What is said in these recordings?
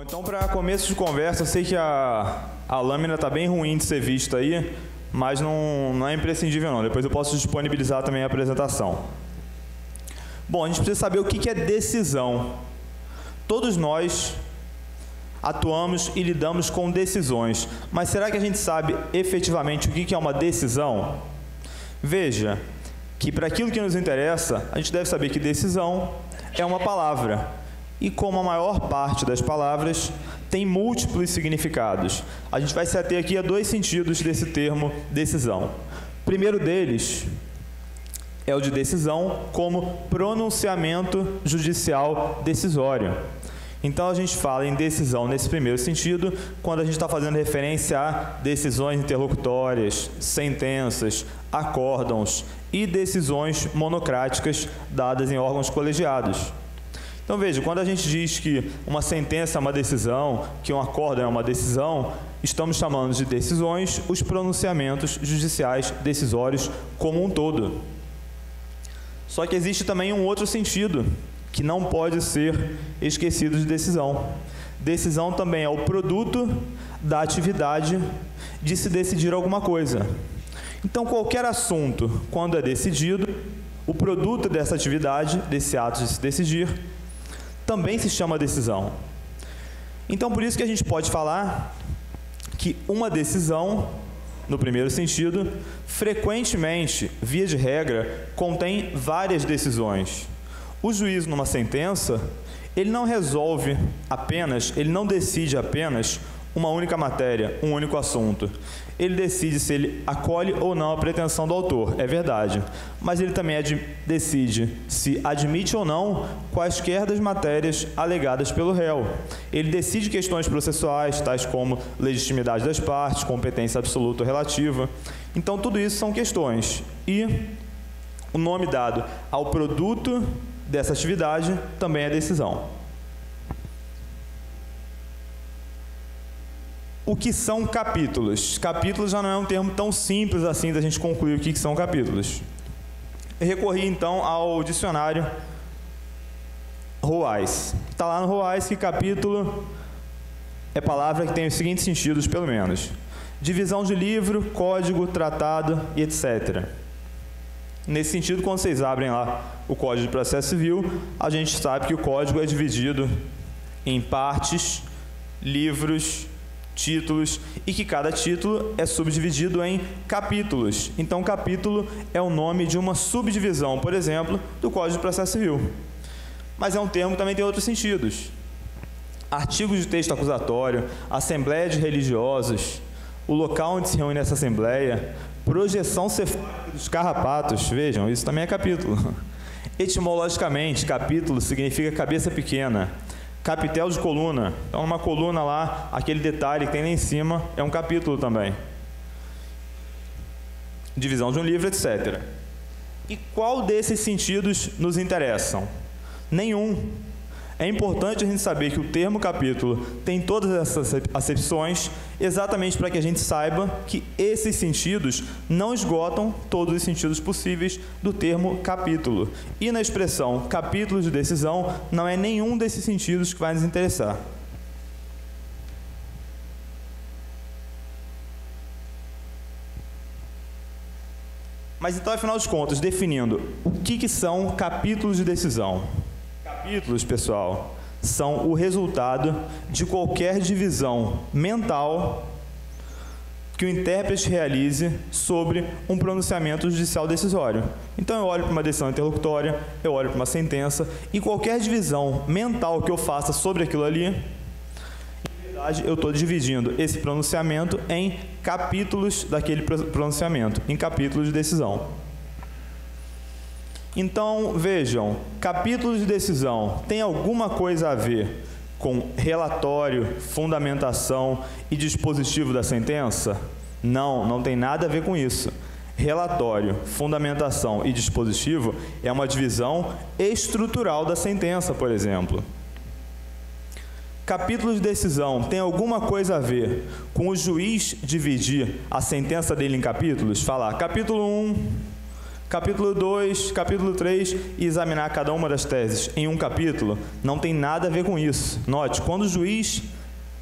Então, para começo de conversa, eu sei que a lâmina está bem ruim de ser vista aí, mas não é imprescindível não. Depois eu posso disponibilizar também a apresentação. Bom, a gente precisa saber o que é decisão. Todos nós atuamos e lidamos com decisões, mas será que a gente sabe efetivamente o que é uma decisão? Veja que para aquilo que nos interessa, a gente deve saber que decisão é uma palavra. E como a maior parte das palavras tem múltiplos significados, a gente vai se ater aqui a dois sentidos desse termo decisão. O primeiro deles é o de decisão como pronunciamento judicial decisório. Então a gente fala em decisão nesse primeiro sentido quando a gente está fazendo referência a decisões interlocutórias, sentenças, acórdãos e decisões monocráticas dadas em órgãos colegiados. Então veja, quando a gente diz que uma sentença é uma decisão, que um acórdão é uma decisão, estamos chamando de decisões os pronunciamentos judiciais decisórios como um todo. Só que existe também um outro sentido que não pode ser esquecido de decisão. Decisão também é o produto da atividade de se decidir alguma coisa. Então qualquer assunto, quando é decidido, o produto dessa atividade, desse ato de se decidir, também se chama decisão. Então, por isso que a gente pode falar que uma decisão, no primeiro sentido, frequentemente, via de regra, contém várias decisões. O juiz, numa sentença, ele não resolve apenas, ele não decide apenas uma única matéria, um único assunto. Ele decide se ele acolhe ou não a pretensão do autor, é verdade. Mas ele também decide se admite ou não quaisquer das matérias alegadas pelo réu. Ele decide questões processuais, tais como legitimidade das partes, competência absoluta ou relativa. Então, tudo isso são questões. E o nome dado ao produto dessa atividade também é decisão. O que são capítulos? Capítulos já não é um termo tão simples assim da gente concluir o que são capítulos. Eu recorri então ao dicionário Roais. Está lá no Roais que capítulo é palavra que tem os seguintes sentidos, pelo menos: divisão de livro, código, tratado e etc. Nesse sentido, quando vocês abrem lá o Código de Processo Civil, a gente sabe que o código é dividido em partes, livros, títulos, e que cada título é subdividido em capítulos. Então, capítulo é o nome de uma subdivisão, por exemplo, do Código de Processo Civil. Mas é um termo que também tem outros sentidos. Artigos de texto acusatório, assembleia de religiosos, o local onde se reúne essa assembleia, projeção cefálica dos carrapatos, vejam, isso também é capítulo. Etimologicamente, capítulo significa cabeça pequena. Capitel de coluna, então uma coluna lá, aquele detalhe que tem lá em cima, é um capítulo também. Divisão de um livro, etc. E qual desses sentidos nos interessam? Nenhum. É importante a gente saber que o termo capítulo tem todas essas acepções, exatamente para que a gente saiba que esses sentidos não esgotam todos os sentidos possíveis do termo capítulo. E na expressão capítulo de decisão, não é nenhum desses sentidos que vai nos interessar. Mas então, afinal de contas, definindo o que são capítulos de decisão. Capítulos, pessoal, são o resultado de qualquer divisão mental que o intérprete realize sobre um pronunciamento judicial decisório. Então, eu olho para uma decisão interlocutória, eu olho para uma sentença, e qualquer divisão mental que eu faça sobre aquilo ali, em verdade, eu estou dividindo esse pronunciamento em capítulos daquele pronunciamento, em capítulos de decisão. Então, vejam, capítulos de decisão tem alguma coisa a ver com relatório, fundamentação e dispositivo da sentença? Não, não tem nada a ver com isso. Relatório, fundamentação e dispositivo é uma divisão estrutural da sentença, por exemplo. Capítulos de decisão tem alguma coisa a ver com o juiz dividir a sentença dele em capítulos? Falar capítulo 1... capítulo 2, capítulo 3 e examinar cada uma das teses em um capítulo? Não tem nada a ver com isso. Note, quando o juiz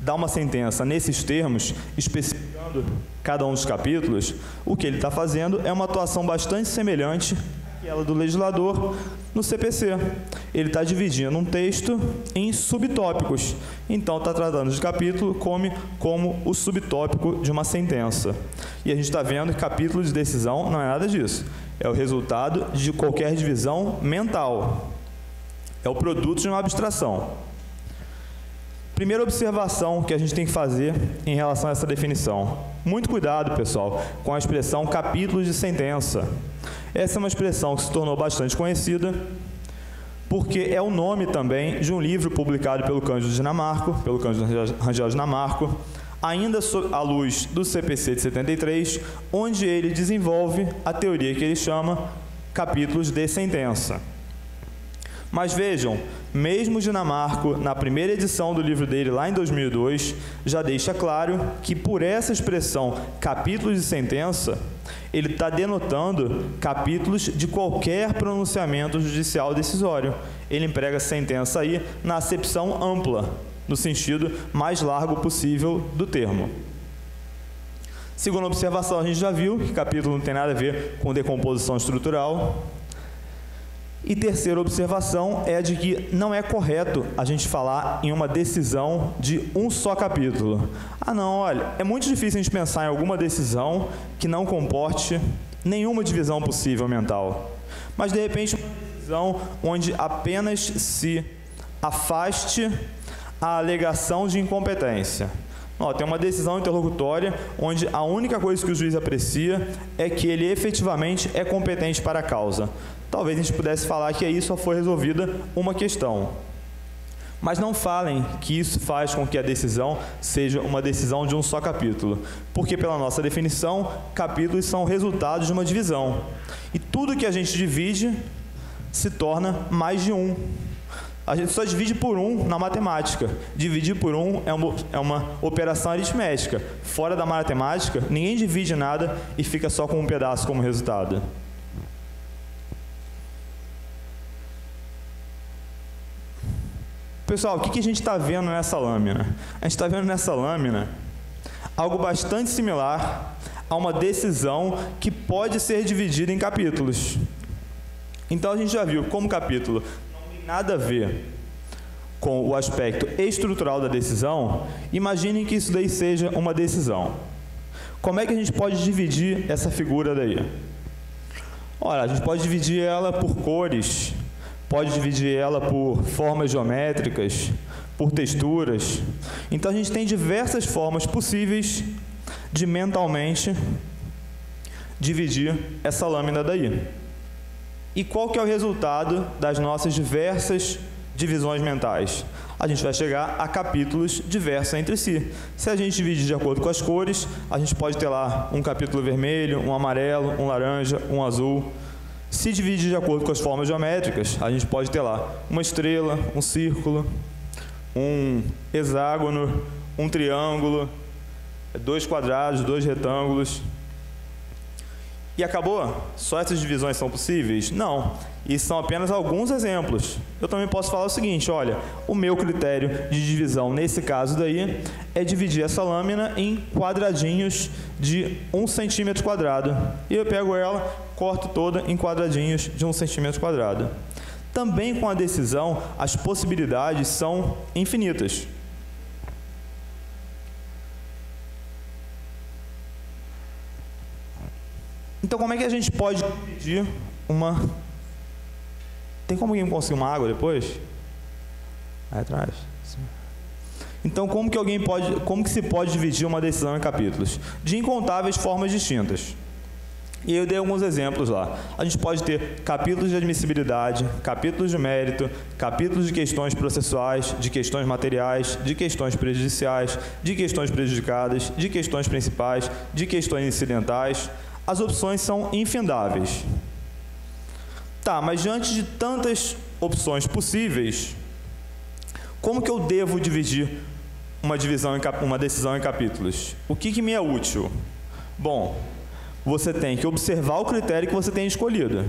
dá uma sentença nesses termos, especificando cada um dos capítulos, o que ele está fazendo é uma atuação bastante semelhante àquela do legislador no CPC. Ele está dividindo um texto em subtópicos. Então, está tratando de capítulo como o subtópico de uma sentença. E a gente está vendo que capítulo de decisão não é nada disso. É o resultado de qualquer divisão mental. É o produto de uma abstração. Primeira observação que a gente tem que fazer em relação a essa definição. Muito cuidado, pessoal, com a expressão capítulos de sentença. Essa é uma expressão que se tornou bastante conhecida, porque é o nome também de um livro publicado pelo Cândido Rangel Dinamarco, ainda à luz do CPC de 73, onde ele desenvolve a teoria que ele chama capítulos de sentença. Mas vejam, mesmo Dinamarco, na primeira edição do livro dele, lá em 2002, já deixa claro que por essa expressão capítulos de sentença, ele está denotando capítulos de qualquer pronunciamento judicial decisório. Ele emprega sentença aí na acepção ampla, no sentido mais largo possível do termo. Segunda observação, a gente já viu que capítulo não tem nada a ver com decomposição estrutural. E terceira observação é a de que não é correto a gente falar em uma decisão de um só capítulo. Ah não, olha, é muito difícil a gente pensar em alguma decisão que não comporte nenhuma divisão possível mental. Mas, de repente, uma decisão onde apenas se afaste a alegação de incompetência. Ó, tem uma decisão interlocutória onde a única coisa que o juiz aprecia é que ele efetivamente é competente para a causa. Talvez a gente pudesse falar que aí só foi resolvida uma questão. Mas não falem que isso faz com que a decisão seja uma decisão de um só capítulo. Porque, pela nossa definição, capítulos são resultados de uma divisão. E tudo que a gente divide se torna mais de um. A gente só divide por um na matemática. Dividir por um é uma operação aritmética. Fora da matemática, ninguém divide nada e fica só com um pedaço como resultado. Pessoal, o que a gente está vendo nessa lâmina? A gente está vendo nessa lâmina algo bastante similar a uma decisão que pode ser dividida em capítulos. Então, a gente já viu como capítulo não tem nada a ver com o aspecto estrutural da decisão. Imaginem que isso daí seja uma decisão. Como é que a gente pode dividir essa figura daí? Olha, a gente pode dividir ela por cores, pode dividir ela por formas geométricas, por texturas. Então, a gente tem diversas formas possíveis de mentalmente dividir essa lâmina daí. E qual que é o resultado das nossas diversas divisões mentais? A gente vai chegar a capítulos diversos entre si. Se a gente dividir de acordo com as cores, a gente pode ter lá um capítulo vermelho, um amarelo, um laranja, um azul. Se dividir de acordo com as formas geométricas, a gente pode ter lá uma estrela, um círculo, um hexágono, um triângulo, 2 quadrados, 2 retângulos. E acabou? Só essas divisões são possíveis? Não. Isso são apenas alguns exemplos. Eu também posso falar o seguinte, olha, o meu critério de divisão nesse caso daí é dividir essa lâmina em quadradinhos de 1 centímetro quadrado. E eu pego ela, corto toda em quadradinhos de 1 centímetro quadrado. Também com a decisão, as possibilidades são infinitas. Então, como é que a gente pode dividir uma... Tem como alguém conseguir uma água depois? Aí atrás. Sim. Então, como que se pode dividir uma decisão em capítulos? De incontáveis formas distintas. E eu dei alguns exemplos lá. A gente pode ter capítulos de admissibilidade, capítulos de mérito, capítulos de questões processuais, de questões materiais, de questões prejudiciais, de questões prejudicadas, de questões principais, de questões incidentais. As opções são infindáveis. Tá, mas diante de tantas opções possíveis, como que eu devo dividir uma decisão em capítulos? O que me é útil? Bom, você tem que observar o critério que você tem escolhido.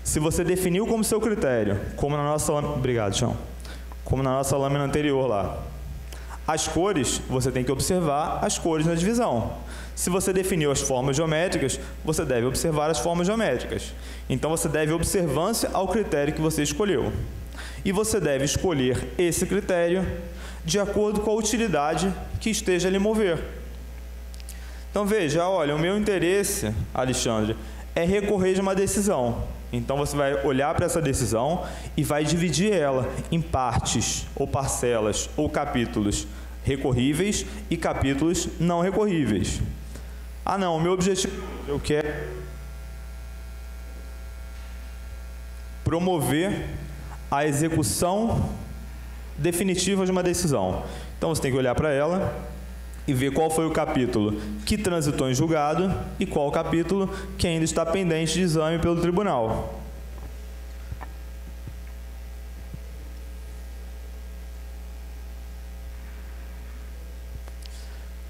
Se você definiu como seu critério, como na nossa lâmina... Obrigado, Chão. Como na nossa lâmina anterior lá. As cores, você tem que observar as cores na divisão. Se você definiu as formas geométricas, você deve observar as formas geométricas. Então, você deve observância ao critério que você escolheu. E você deve escolher esse critério de acordo com a utilidade que esteja a lhe mover. Então, veja, olha, o meu interesse, Alexandre, é recorrer de uma decisão. Então, você vai olhar para essa decisão e vai dividir ela em partes, ou parcelas, ou capítulos recorríveis e capítulos não recorríveis. Ah, não, o meu objetivo, eu quero promover a execução definitiva de uma decisão. Então, você tem que olhar para ela e ver qual foi o capítulo que transitou em julgado e qual o capítulo que ainda está pendente de exame pelo tribunal.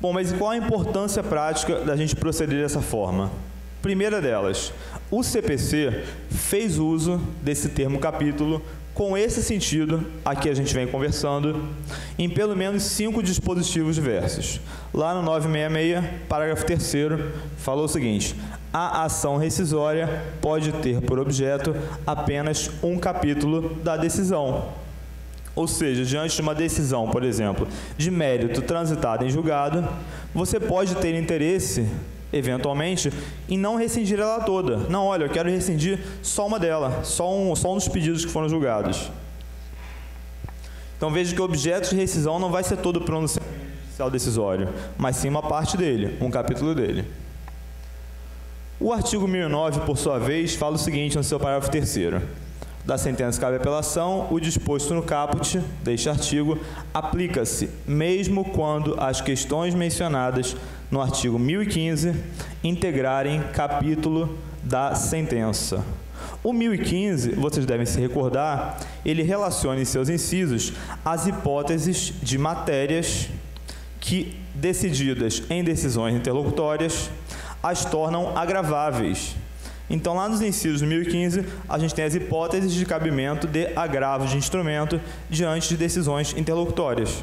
Bom, mas qual a importância prática da gente proceder dessa forma? Primeira delas, o CPC fez uso desse termo capítulo com esse sentido, aqui a gente vem conversando, em pelo menos 5 dispositivos diversos. Lá no 966, parágrafo 3º, falou o seguinte: a ação rescisória pode ter por objeto apenas um capítulo da decisão. Ou seja, diante de uma decisão, por exemplo, de mérito transitada em julgado, você pode ter interesse, eventualmente, em não rescindir ela toda. Não, olha, eu quero rescindir só uma dela, só um dos pedidos que foram julgados. Então, veja que o objeto de rescisão não vai ser todo o pronunciamento judicial decisório, mas sim uma parte dele, um capítulo dele. O artigo 1009, por sua vez, fala o seguinte no seu parágrafo 3º. Da sentença cabe apelação, o disposto no caput deste artigo aplica-se, mesmo quando as questões mencionadas no artigo 1015 integrarem capítulo da sentença. O 1015, vocês devem se recordar, ele relaciona em seus incisos as hipóteses de matérias que, decididas em decisões interlocutórias, as tornam agraváveis. Então, lá nos incisos do 1015, a gente tem as hipóteses de cabimento de agravo de instrumento diante de decisões interlocutórias.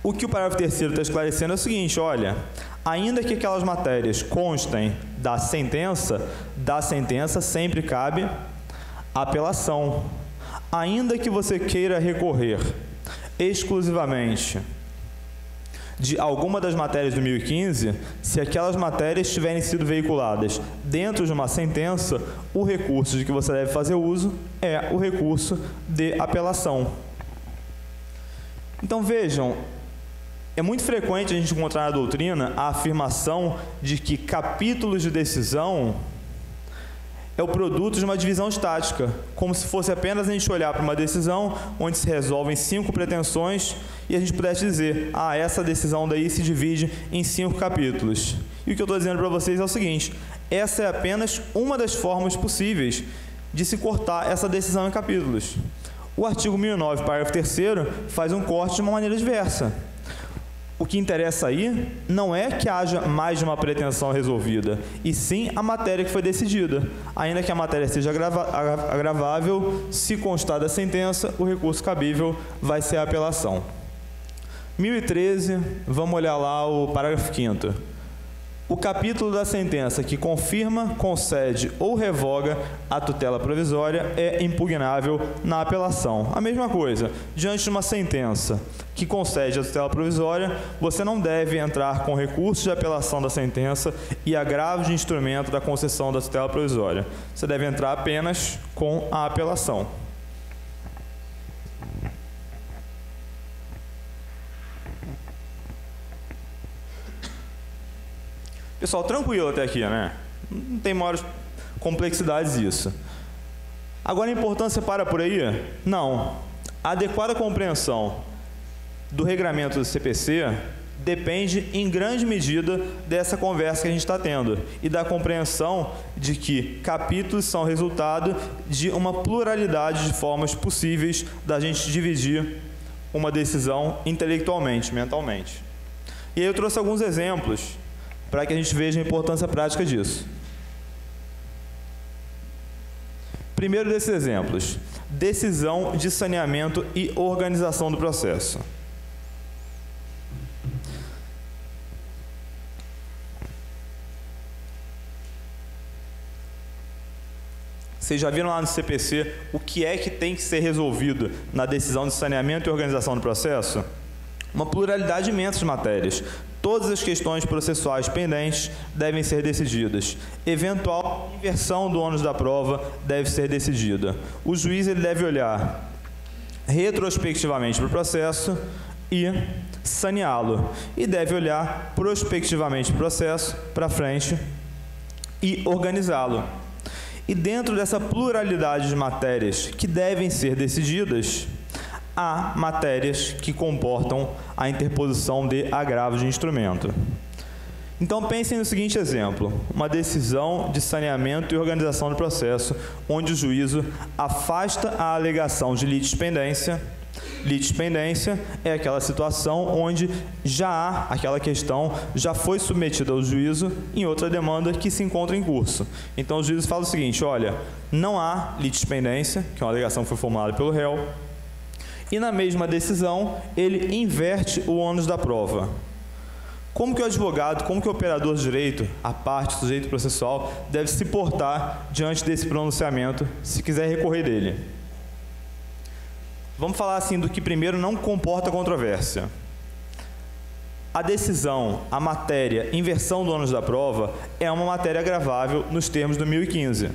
O que o parágrafo 3º está esclarecendo é o seguinte, olha, ainda que aquelas matérias constem da sentença sempre cabe apelação. Ainda que você queira recorrer exclusivamente de alguma das matérias do 1015, se aquelas matérias tiverem sido veiculadas dentro de uma sentença, o recurso de que você deve fazer uso é o recurso de apelação. Então, vejam, é muito frequente a gente encontrar na doutrina a afirmação de que capítulos de decisão é o produto de uma divisão estática, como se fosse apenas a gente olhar para uma decisão onde se resolvem 5 pretensões e a gente pudesse dizer, essa decisão daí se divide em 5 capítulos. E o que eu estou dizendo para vocês é o seguinte, essa é apenas uma das formas possíveis de se cortar essa decisão em capítulos. O artigo 1009, parágrafo 3º, faz um corte de uma maneira diversa. O que interessa aí não é que haja mais de uma pretensão resolvida, e sim a matéria que foi decidida. Ainda que a matéria seja agravável, se constar da sentença, o recurso cabível vai ser a apelação. 1013, vamos olhar lá o parágrafo 5º. O capítulo da sentença que confirma, concede ou revoga a tutela provisória é impugnável na apelação. A mesma coisa, diante de uma sentença que concede a tutela provisória, você não deve entrar com recurso de apelação da sentença e agravo de instrumento da concessão da tutela provisória. Você deve entrar apenas com a apelação. Pessoal, tranquilo até aqui, né? Não tem maiores complexidades isso. Agora, a importância para por aí? Não. A adequada compreensão do regramento do CPC depende, em grande medida, dessa conversa que a gente está tendo e da compreensão de que capítulos são resultado de uma pluralidade de formas possíveis da gente dividir uma decisão intelectualmente, mentalmente. E aí eu trouxe alguns exemplos para que a gente veja a importância prática disso. Primeiro desses exemplos, decisão de saneamento e organização do processo. Vocês já viram lá no CPC o que é que tem que ser resolvido na decisão de saneamento e organização do processo? Uma pluralidade imensa de matérias. Todas as questões processuais pendentes devem ser decididas. Eventual inversão do ônus da prova deve ser decidida. O juiz ele deve olhar retrospectivamente para o processo e saneá-lo. E deve olhar prospectivamente para o processo, para frente, e organizá-lo. E dentro dessa pluralidade de matérias que devem ser decididas, há matérias que comportam a interposição de agravo de instrumento. Então, pensem no seguinte exemplo: uma decisão de saneamento e organização do processo, onde o juízo afasta a alegação de litispendência. Litispendência é aquela situação onde já há aquela questão, já foi submetida ao juízo em outra demanda que se encontra em curso. Então, o juízo fala o seguinte: olha, não há litispendência, que é uma alegação que foi formulada pelo réu, e na mesma decisão ele inverte o ônus da prova. Como que o advogado, como que o operador de direito, a parte, o sujeito processual, deve se portar diante desse pronunciamento, se quiser recorrer dele? Vamos falar assim do que primeiro não comporta controvérsia. A decisão, a matéria, inversão do ônus da prova, é uma matéria agravável nos termos do 1015.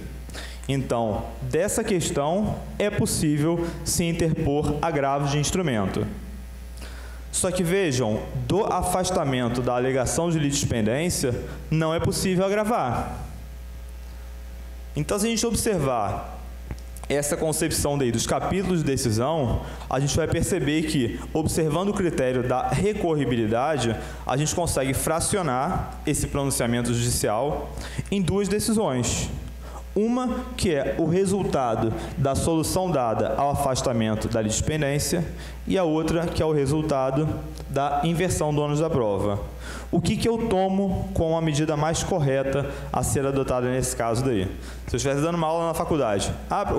Então, dessa questão, é possível se interpor agravo de instrumento. Só que vejam, do afastamento da alegação de litispendência, não é possível agravar. Então, se a gente observar essa concepção daí dos capítulos de decisão, a gente vai perceber que, observando o critério da recorribilidade, a gente consegue fracionar esse pronunciamento judicial em duas decisões. Uma que é o resultado da solução dada ao afastamento da litispendência e a outra que é o resultado da inversão do ônus da prova. O que eu tomo como a medida mais correta a ser adotada nesse caso daí? Se eu estivesse dando uma aula na faculdade,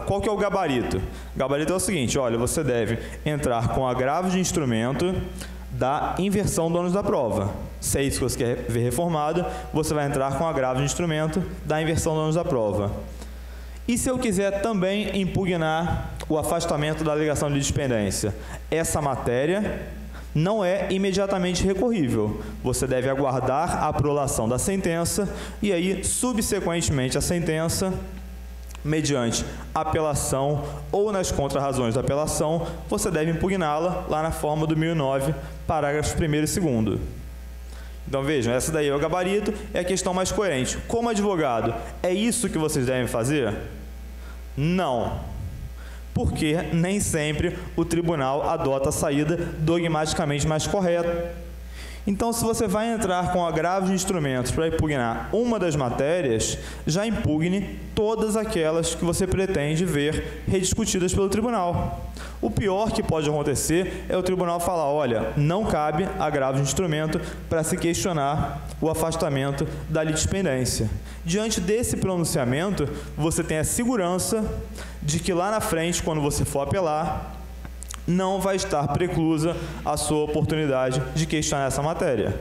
qual que é o gabarito? O gabarito é o seguinte: olha, você deve entrar com agravo de instrumento da inversão do ônus da prova. Se é isso que você quer ver reformado, você vai entrar com agravo de instrumento da inversão do ônus da prova. E se eu quiser também impugnar o afastamento da alegação de litispendência? Essa matéria não é imediatamente recorrível. Você deve aguardar a prolação da sentença e aí, subsequentemente à sentença, mediante apelação ou nas contrarrazões da apelação, você deve impugná-la lá na forma do 1009, parágrafos 1º e 2º. Então vejam, essa daí é o gabarito, é a questão mais coerente. Como advogado, é isso que vocês devem fazer? Não. Porque nem sempre o tribunal adota a saída dogmaticamente mais correta. Então, se você vai entrar com agravo de instrumentos para impugnar uma das matérias, já impugne todas aquelas que você pretende ver rediscutidas pelo tribunal. O pior que pode acontecer é o tribunal falar: olha, não cabe agravo de instrumento para se questionar o afastamento da litispendência. Diante desse pronunciamento, você tem a segurança de que lá na frente, quando você for apelar, não vai estar preclusa a sua oportunidade de questionar essa matéria.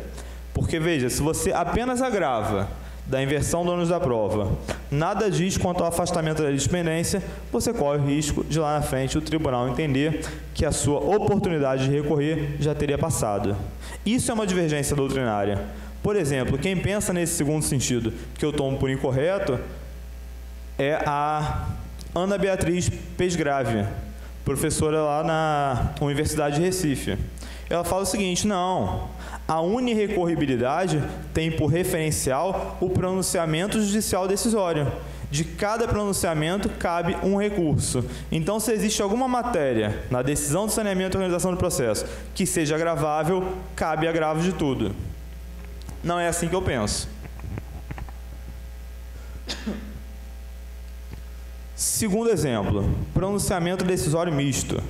Porque, veja, se você apenas agrava da inversão do ônus da prova, nada diz quanto ao afastamento da litispendência, você corre o risco de lá na frente o tribunal entender que a sua oportunidade de recorrer já teria passado. Isso é uma divergência doutrinária. Por exemplo, quem pensa nesse segundo sentido, que eu tomo por incorreto, é a Ana Beatriz Pesgrave, professora lá na Universidade de Recife. Ela fala o seguinte: não, a unirrecorribilidade tem por referencial o pronunciamento judicial decisório. De cada pronunciamento cabe um recurso. Então, se existe alguma matéria na decisão de saneamento e organização do processo que seja agravável, cabe agravo de tudo. Não é assim que eu penso. Segundo exemplo, pronunciamento decisório misto.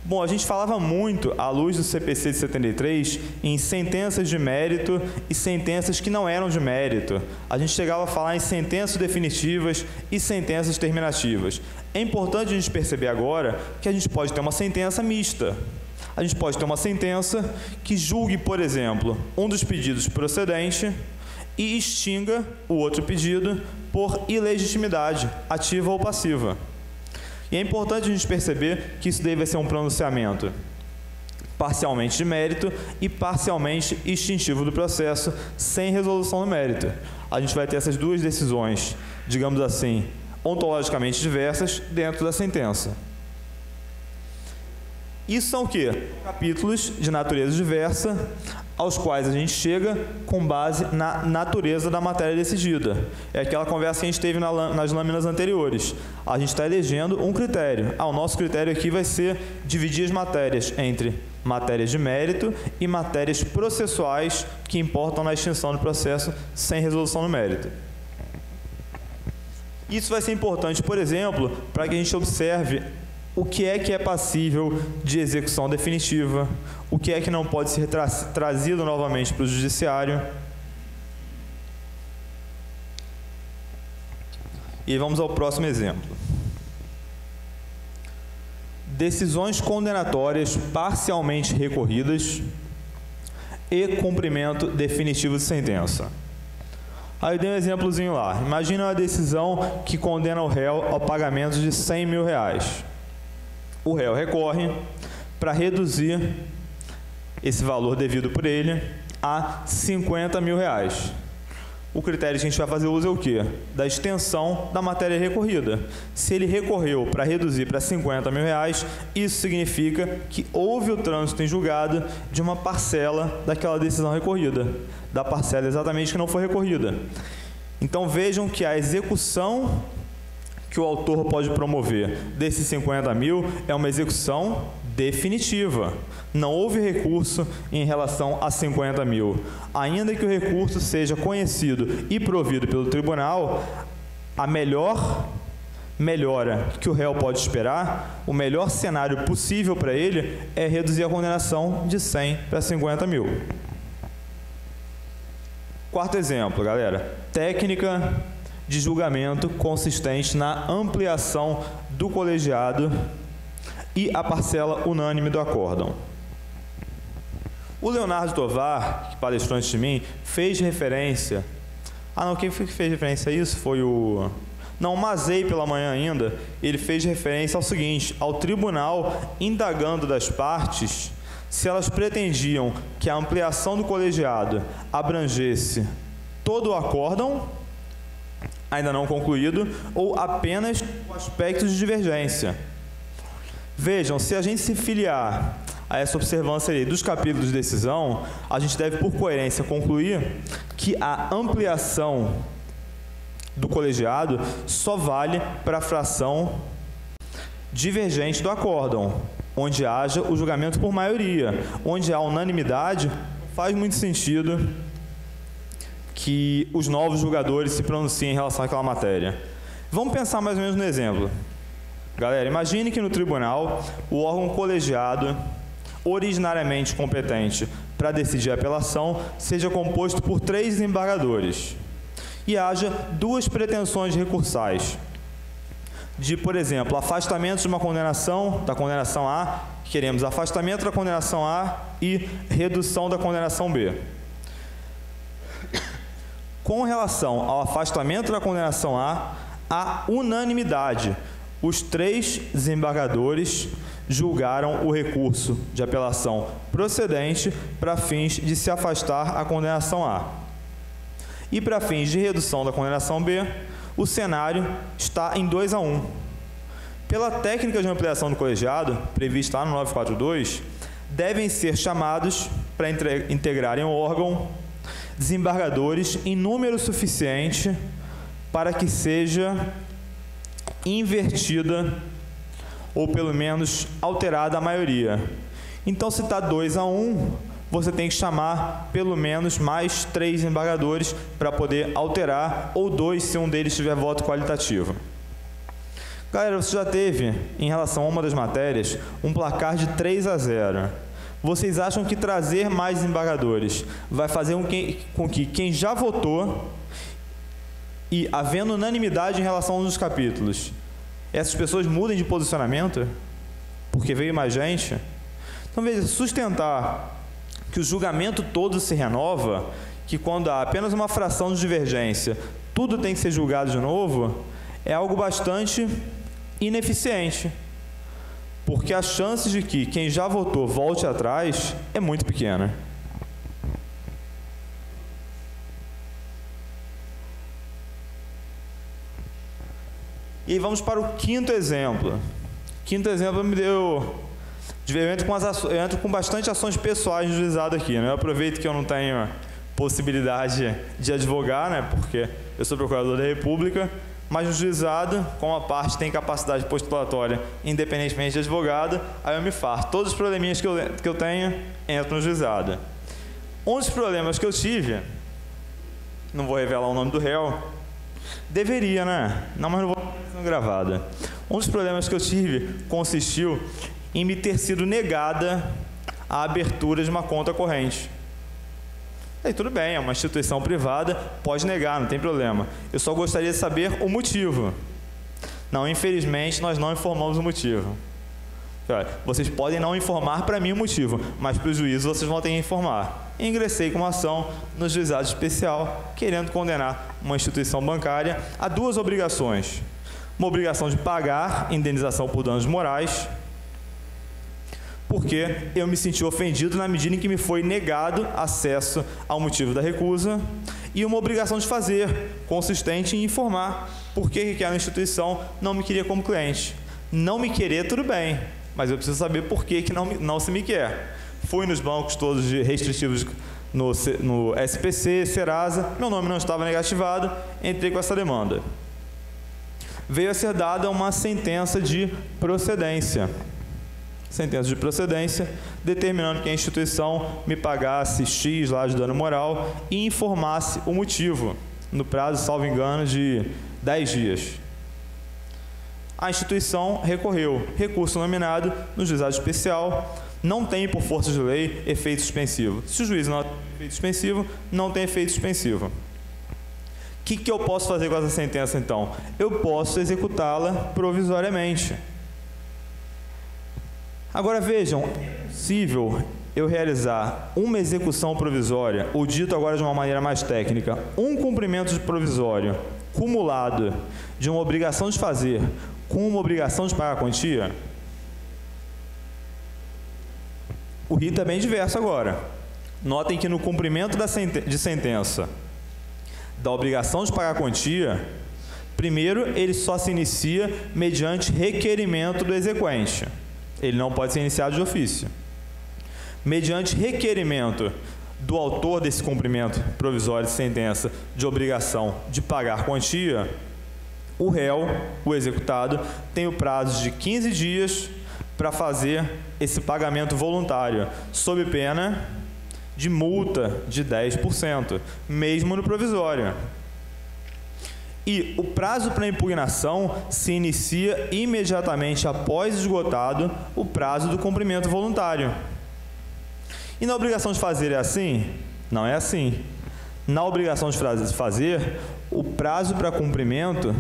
Bom, a gente falava muito, à luz do CPC de 73, em sentenças de mérito e sentenças que não eram de mérito. A gente chegava a falar em sentenças definitivas e sentenças terminativas. É importante a gente perceber agora que a gente pode ter uma sentença mista. A gente pode ter uma sentença que julgue, por exemplo, um dos pedidos procedente e extinga o outro pedido por ilegitimidade, ativa ou passiva. E é importante a gente perceber que isso deve ser um pronunciamento parcialmente de mérito e parcialmente extintivo do processo, sem resolução do mérito. A gente vai ter essas duas decisões, digamos assim, ontologicamente diversas dentro da sentença. Isso são o quê? Capítulos de natureza diversa, aos quais a gente chega com base na natureza da matéria decidida. É aquela conversa que a gente teve nas lâminas anteriores. A gente está elegendo um critério. O nosso critério aqui vai ser dividir as matérias entre matérias de mérito e matérias processuais que importam na extinção do processo sem resolução do mérito. Isso vai ser importante, por exemplo, para que a gente observe o que é passível de execução definitiva, o que é que não pode ser trazido novamente para o judiciário. E vamos ao próximo exemplo. Decisões condenatórias parcialmente recorridas e cumprimento definitivo de sentença. Aí dei um exemplozinho lá. Imagina uma decisão que condena o réu ao pagamento de R$100 mil. O réu recorre para reduzir esse valor devido por ele a R$50 mil. O critério que a gente vai fazer uso é o quê? Da extensão da matéria recorrida. Se ele recorreu para reduzir para R$50 mil, isso significa que houve o trânsito em julgado de uma parcela daquela decisão recorrida, da parcela exatamente que não foi recorrida. Então vejam que a execução que o autor pode promover desses 50 mil é uma execução definitiva. Não houve recurso em relação a 50 mil. Ainda que o recurso seja conhecido e provido pelo tribunal, a melhora que o réu pode esperar, o melhor cenário possível para ele é reduzir a condenação de 100 para 50 mil. Quarto exemplo, galera. Técnica de julgamento consistente na ampliação do colegiado e a parcela unânime do acórdão. O Leonardo Tovar, que palestrou antes de mim, fez referência... quem foi que fez referência a isso? Foi o... Não, o Mazei pela manhã ainda, ele fez referência ao seguinte, ao tribunal indagando das partes se elas pretendiam que a ampliação do colegiado abrangesse todo o acórdão, ainda não concluído, ou apenas o aspecto de divergência. Vejam, se a gente se filiar a essa observância aí dos capítulos de decisão, a gente deve, por coerência, concluir que a ampliação do colegiado só vale para a fração divergente do acórdão, onde haja o julgamento por maioria. Onde há unanimidade, faz muito sentido que os novos julgadores se pronunciem em relação àquela matéria. Vamos pensar mais ou menos no exemplo. Galera, imagine que no tribunal o órgão colegiado, originariamente competente para decidir a apelação, seja composto por 3 desembargadores e haja 2 pretensões recursais de, por exemplo, afastamento de uma condenação, da condenação A, queremos afastamento da condenação A e redução da condenação B. Com relação ao afastamento da condenação A, há unanimidade. Os 3 desembargadores julgaram o recurso de apelação procedente para fins de se afastar a condenação A. E para fins de redução da condenação B, o cenário está em 2-1. Pela técnica de ampliação do colegiado, prevista lá no 942, devem ser chamados para integrarem o órgão desembargadores em número suficiente para que seja invertida ou pelo menos alterada a maioria. Então, se está 2-1, você tem que chamar pelo menos mais 3 desembargadores para poder alterar, ou 2 se um deles tiver voto qualitativo. Galera, você já teve, em relação a uma das matérias, um placar de 3-0. Vocês acham que trazer mais desembargadores vai fazer com que quem já votou, e havendo unanimidade em relação a um dos capítulos, essas pessoas mudem de posicionamento? Porque veio mais gente? Então, veja, sustentar que o julgamento todo se renova, que quando há apenas uma fração de divergência, tudo tem que ser julgado de novo, é algo bastante ineficiente, porque as chances de que quem já votou volte atrás é muito pequena. E aí vamos para o quinto exemplo. Quinto exemplo me deu... Eu entro com bastante ações pessoais no juizado aqui, né? Eu aproveito que eu não tenho possibilidade de advogar, né? Porque eu sou procurador da República, mas no juizado, como a parte tem capacidade postulatória independentemente de advogado, aí eu me farto. Todos os probleminhas que eu tenho, entro no juizado. Um dos problemas que eu tive, não vou revelar o nome do réu, deveria, né? Não, mas não vou sendo gravada. Um dos problemas que eu tive consistiu em me ter sido negada a abertura de uma conta corrente. Aí tudo bem, é uma instituição privada, pode negar, não tem problema. Eu só gostaria de saber o motivo. Não, infelizmente, nós não informamos o motivo. Vocês podem não informar para mim o motivo, mas para o juízo vocês vão ter que informar. E ingressei com uma ação no juizado especial, querendo condenar uma instituição bancária a duas obrigações. Uma obrigação de pagar indenização por danos morais, porque eu me senti ofendido na medida em que me foi negado acesso ao motivo da recusa, e uma obrigação de fazer, consistente em informar por que aquela instituição não me queria como cliente. Não me querer, tudo bem, mas eu preciso saber por que não se me quer. Fui nos bancos todos restritivos no SPC, Serasa, meu nome não estava negativado, entrei com essa demanda. Veio a ser dada uma sentença de procedência. Sentença de procedência, determinando que a instituição me pagasse X lá de dano moral e informasse o motivo, no prazo, salvo engano, de 10 dias. A instituição recorreu. Recurso nominado no juizado especial, não tem, por força de lei, efeito suspensivo. Se o juiz não tem efeito suspensivo, não tem efeito suspensivo. O que eu posso fazer com essa sentença, então? Eu posso executá-la provisoriamente. Agora vejam, é possível eu realizar uma execução provisória, ou dito agora de uma maneira mais técnica, um cumprimento de provisório cumulado de uma obrigação de fazer com uma obrigação de pagar a quantia? O rito é bem diverso agora. Notem que no cumprimento de sentença da obrigação de pagar a quantia, primeiro ele só se inicia mediante requerimento do exequente. Ele não pode ser iniciado de ofício. Mediante requerimento do autor desse cumprimento provisório de sentença de obrigação de pagar quantia, o réu, o executado, tem o prazo de 15 dias para fazer esse pagamento voluntário, sob pena de multa de 10%, mesmo no provisório. E o prazo para impugnação se inicia imediatamente após esgotado o prazo do cumprimento voluntário. E na obrigação de fazer é assim? Não é assim. Na obrigação de fazer, o prazo para cumprimento,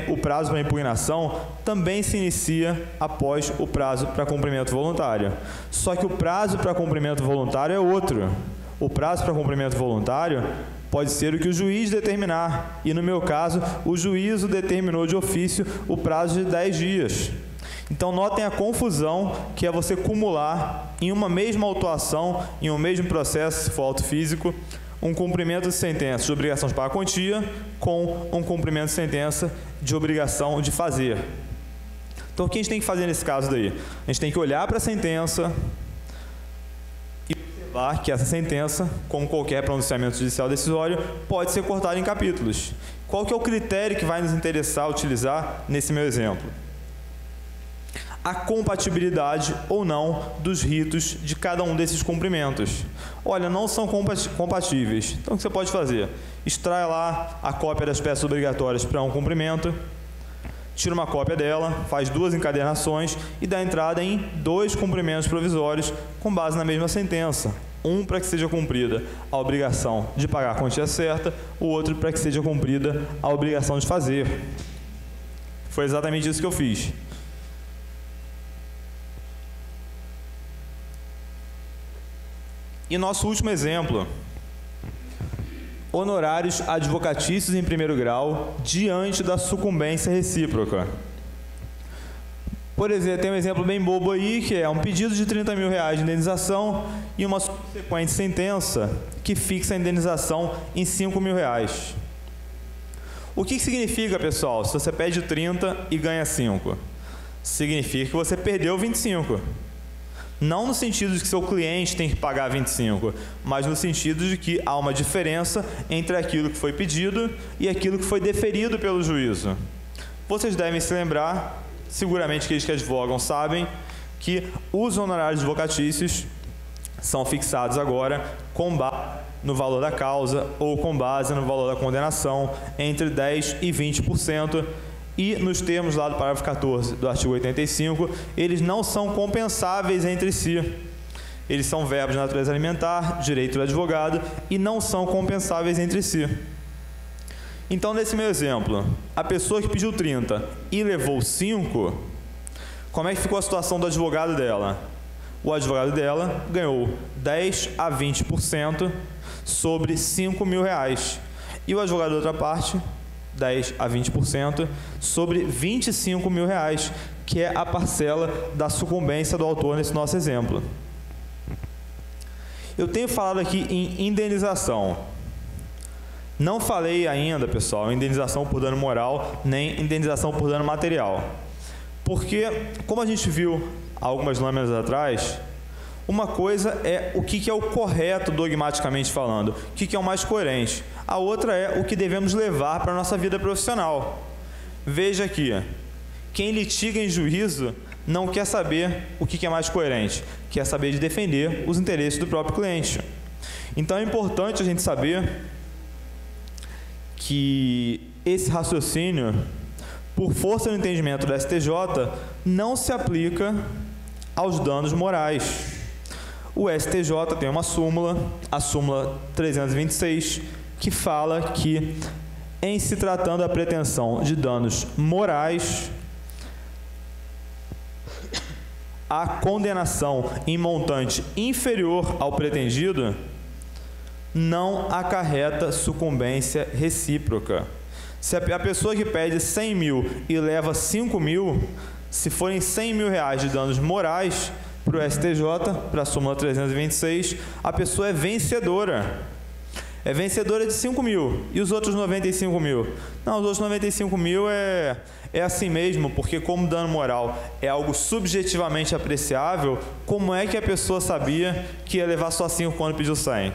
o prazo para impugnação também se inicia após o prazo para cumprimento voluntário. Só que o prazo para cumprimento voluntário é outro. O prazo para cumprimento voluntário pode ser o que o juiz determinar, e no meu caso, o juízo determinou de ofício o prazo de 10 dias. Então, notem a confusão que é você cumular em uma mesma autuação, em um mesmo processo, se for auto físico, um cumprimento de sentença de obrigação de pagar a quantia com um cumprimento de sentença de obrigação de fazer. Então, o que a gente tem que fazer nesse caso daí? A gente tem que olhar para a sentença e observar que essa sentença, como qualquer pronunciamento judicial decisório, pode ser cortada em capítulos. Qual que é o critério que vai nos interessar utilizar nesse meu exemplo? A compatibilidade ou não dos ritos de cada um desses cumprimentos. Olha, não são compatíveis. Então, o que você pode fazer? Extrai lá a cópia das peças obrigatórias para um cumprimento, tira uma cópia dela, faz 2 encadernações e dá entrada em 2 cumprimentos provisórios com base na mesma sentença. Um para que seja cumprida a obrigação de pagar a quantia certa, o outro para que seja cumprida a obrigação de fazer. Foi exatamente isso que eu fiz. E nosso último exemplo honorários advocatícios em primeiro grau diante da sucumbência recíproca. Por exemplo, tem um exemplo bem bobo aí, que é um pedido de R$30 mil de indenização e uma subsequente sentença que fixa a indenização em R$5 mil. O que significa, pessoal, se você pede 30 e ganha 5? Significa que você perdeu 25. Não no sentido de que seu cliente tem que pagar 25, mas no sentido de que há uma diferença entre aquilo que foi pedido e aquilo que foi deferido pelo juízo. Vocês devem se lembrar, seguramente aqueles que advogam sabem, que os honorários advocatícios são fixados agora com base no valor da causa ou com base no valor da condenação entre 10% e 20%. E nos termos lá do parágrafo 14 do artigo 85, eles não são compensáveis entre si. Eles são verbos de natureza alimentar, direito do advogado, e não são compensáveis entre si. Então, nesse meu exemplo, a pessoa que pediu 30 e levou 5, como é que ficou a situação do advogado dela? O advogado dela ganhou 10% a 20% sobre R$5 mil. E o advogado da outra parte, 10% a 20% sobre R$25 mil, que é a parcela da sucumbência do autor nesse nosso exemplo. Eu tenho falado aqui em indenização. Não falei ainda, pessoal, em indenização por dano moral, nem indenização por dano material. Porque, como a gente viu algumas lâminas atrás, uma coisa é o que é o correto dogmaticamente falando, o que é o mais coerente. A outra é o que devemos levar para a nossa vida profissional. Veja aqui, quem litiga em juízo não quer saber o que é mais coerente, quer saber de defender os interesses do próprio cliente. Então é importante a gente saber que esse raciocínio, por força do entendimento do STJ, não se aplica aos danos morais. O STJ tem uma súmula, a súmula 326, que fala que, em se tratando da pretensão de danos morais, a condenação em montante inferior ao pretendido não acarreta sucumbência recíproca. Se a pessoa que pede 100 mil e leva 5 mil, se forem 100 mil de danos morais para o STJ, para a súmula 326, a pessoa é vencedora. É vencedora de 5 mil. E os outros 95 mil? Não, os outros 95 mil é assim mesmo, porque como dano moral é algo subjetivamente apreciável, como é que a pessoa sabia que ia levar só 5 quando pediu 100?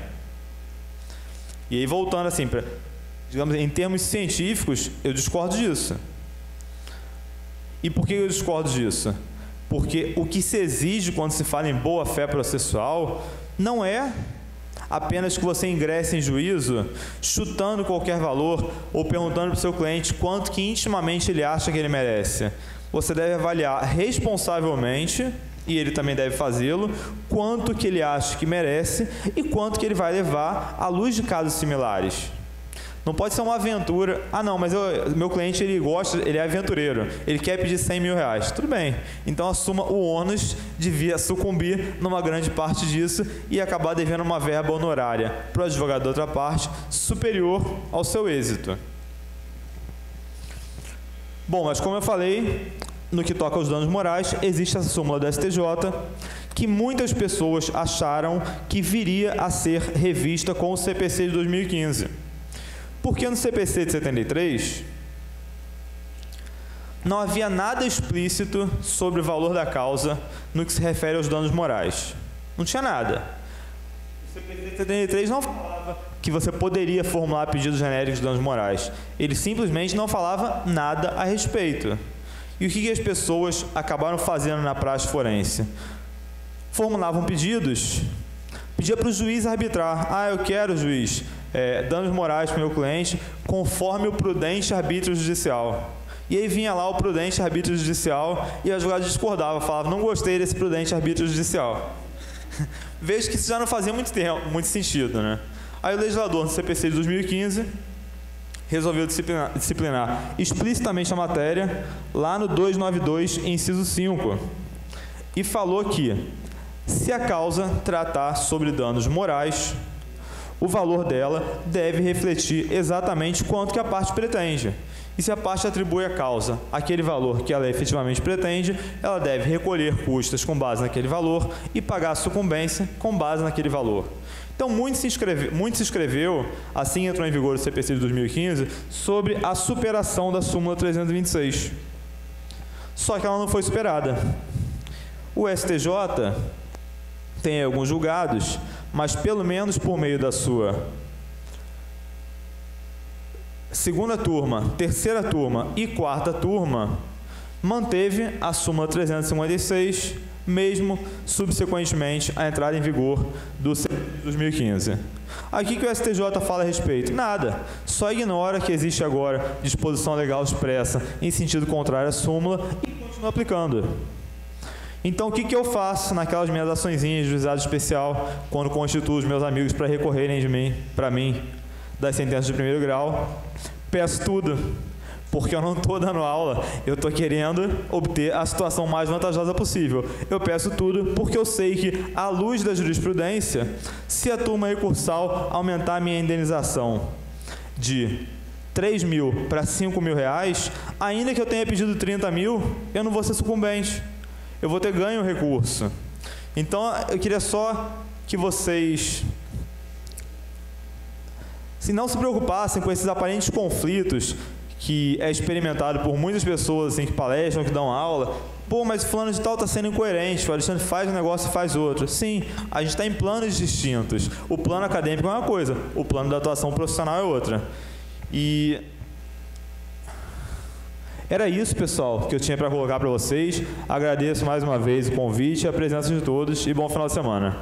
E aí, voltando assim, digamos, em termos científicos, eu discordo disso. E por que eu discordo disso? Porque o que se exige quando se fala em boa-fé processual não é apenas que você ingresse em juízo chutando qualquer valor ou perguntando para o seu cliente quanto que intimamente ele acha que ele merece. Você deve avaliar responsavelmente, e ele também deve fazê-lo, quanto que ele acha que merece e quanto que ele vai levar à luz de casos similares. Não pode ser uma aventura. Ah, não, mas meu cliente, ele gosta, ele é aventureiro, ele quer pedir 100 mil. Tudo bem. Então, assuma o ônus de sucumbir numa grande parte disso e acabar devendo uma verba honorária para o advogado da outra parte superior ao seu êxito. Bom, mas como eu falei, no que toca aos danos morais, existe essa súmula do STJ que muitas pessoas acharam que viria a ser revista com o CPC de 2015. Porque no CPC de 73 não havia nada explícito sobre o valor da causa no que se refere aos danos morais. Não tinha nada. O CPC de 73 não falava que você poderia formular pedidos genéricos de danos morais. Ele simplesmente não falava nada a respeito. E o que as pessoas acabaram fazendo na praxe forense? Formulavam pedidos, pedia para o juiz arbitrar. Ah, eu quero, juiz, danos morais para o meu cliente conforme o prudente arbítrio judicial. E aí vinha lá o prudente arbítrio judicial e o advogado discordava, falava, não gostei desse prudente arbítrio judicial. Vejo que isso já não fazia muito sentido, né? Aí o legislador, no CPC de 2015, resolveu disciplinar explicitamente a matéria lá no 292, inciso 5, e falou que, se a causa tratar sobre danos morais, o valor dela deve refletir exatamente quanto que a parte pretende. E se a parte atribui à causa aquele valor que ela efetivamente pretende, ela deve recolher custas com base naquele valor e pagar a sucumbência com base naquele valor. Então, muito se escreveu, assim entrou em vigor o CPC de 2015, sobre a superação da súmula 326. Só que ela não foi superada. O STJ tem alguns julgados, mas pelo menos por meio da sua segunda turma, terceira turma e quarta turma, manteve a súmula 356, mesmo subsequentemente à entrada em vigor do CPC de 2015. Aqui que o STJ fala a respeito? Nada. Só ignora que existe agora disposição legal expressa em sentido contrário à súmula e continua aplicando. Então, o que eu faço naquelas minhas açõezinhas de juizado especial, quando constituo os meus amigos para recorrerem para mim das sentenças de primeiro grau? Peço tudo, porque eu não estou dando aula, eu estou querendo obter a situação mais vantajosa possível. Eu peço tudo porque eu sei que, à luz da jurisprudência, se a turma recursal aumentar a minha indenização de 3 mil para 5 mil reais, ainda que eu tenha pedido 30 mil, eu não vou ser sucumbente. Eu vou ter ganho o recurso. Então, eu queria só que vocês não se preocupassem com esses aparentes conflitos que é experimentado por muitas pessoas assim, que palestram, que dão aula. Pô, mas fulano de tal está sendo incoerente, o Alexandre faz um negócio e faz outro. Sim, a gente está em planos distintos. O plano acadêmico é uma coisa, o plano da atuação profissional é outra. E era isso, pessoal, que eu tinha para colocar para vocês. Agradeço mais uma vez o convite e a presença de todos e bom final de semana.